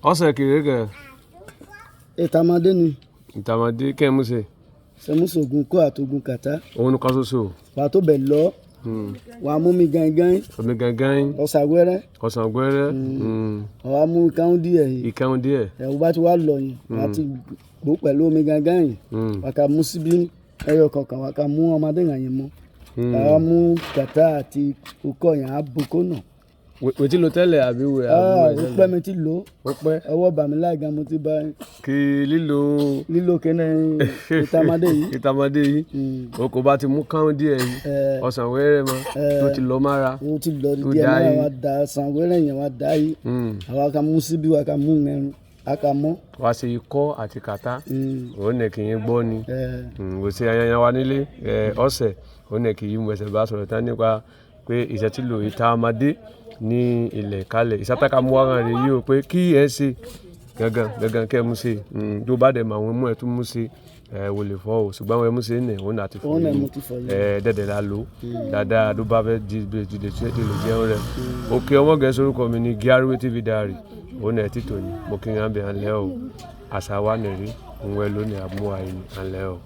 Ose kirege. Itamade ni. Itamade ke mu se. Se mu sogun ko atogun kata. Ohun kan soso. Wa to be lo. Wa mú mi gangan. Omi gangan. Ọ̀sà wẹ́rẹ́. Ọ̀sà wẹ́rẹ́. Wa mú ìkàun díẹ̀. Ìkàun díẹ̀. Wo bá ti wá lọ yín. Wa ti gbó pẹ̀lú omi gangan yín. Wa ká mú síbí ẹyọ kọ̀ọ̀kan wa ká mú ọmọdé yẹn mọ́. Wa mú kàtà àti okó yẹn á boko náà. We ti lo tẹ́lẹ̀ àbí we àbí we. Ó pẹ́ mi ti lò. Ó pẹ́. Ọwọ́ bà mí láìga mo ti bá. Kí lílo kene Itamade yìí. Itamade yìí. O kò bá ti mú kàun díẹ̀ yìí. Ọ̀sà wẹ́rẹ́ mọ́. Tó ti lọ mára. Ó ti lọ díẹ̀ mára wa da ọ̀sà wẹ́rẹ́ yẹn wa dá yìí. Àwa ká mú síbí wa ká mú ẹran. Aka mọ́. Wá ṣe ikọ́ àti kàtá. Ó nẹ̀ kí yín gbọ́ ni. Ó ṣe ayanyan wa nílé. Ọ̀sẹ̀ ó nẹ̀ kí yín mọ̀ọ́sẹ̀ bá sọ̀rọ̀ tán nípa pé iṣẹ́ tí lo Itamade ní ilẹ̀ Ikalẹ. Ìsátàkà mú wá rẹ̀ yìí o pé kí ẹ ṣe gangan kẹ́ mú ṣe. Tó bá dẹ̀ mọ̀ àwọn mú ẹ tún mú ṣe. Wò lè fọ́ o ṣùgbọ́n àwọn ẹmú ṣe ní òun àti fún yín. Dẹ̀dẹ̀ la lò dáadáa ló bá fẹ́ di lè jẹun rẹ̀. Òkè ọmọ gẹ̀ẹ́sì orúkọ mi ní IgiAruwe Tv Diary. Òun ẹ̀ títò ní mo kí n hàn bí hàn lẹ́ o. Àṣà wa nìrí òun ẹ lónìí àmúwáyé ní hàn lẹ́ o.